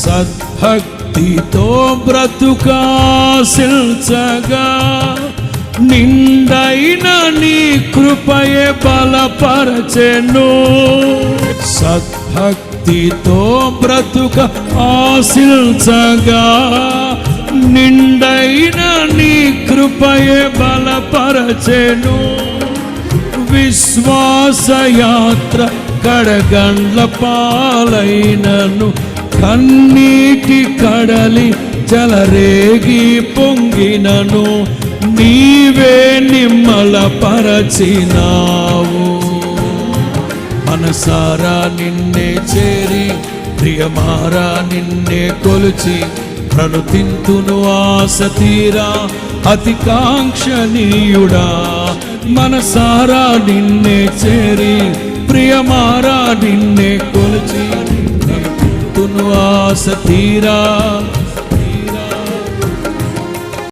సద్భక్తితో బ్రతుకాశించగా నిండైన నీ కృపయే బలపరచెను. సద్భక్తితో బ్రతుక ఆశించగా నిండైన నీ కృపయే బలపరచెను. విశ్వాసయాత్ర కడగండ్ల పాలైనను కన్నీటి కడలి జలరేగి పొంగినను నీవే నిమ్మల పరచినావు. మనసారా నిన్నే చేరి ప్రియమారా నిన్నే కొలిచి ప్రణుతింతును ఆశ తీరా అతి కాంక్షణీయుడా. మనసారా నిన్నే చేరి ప్రియమారా నిన్నే కొలిచి ప్రణుతింతును ఆశ తీరా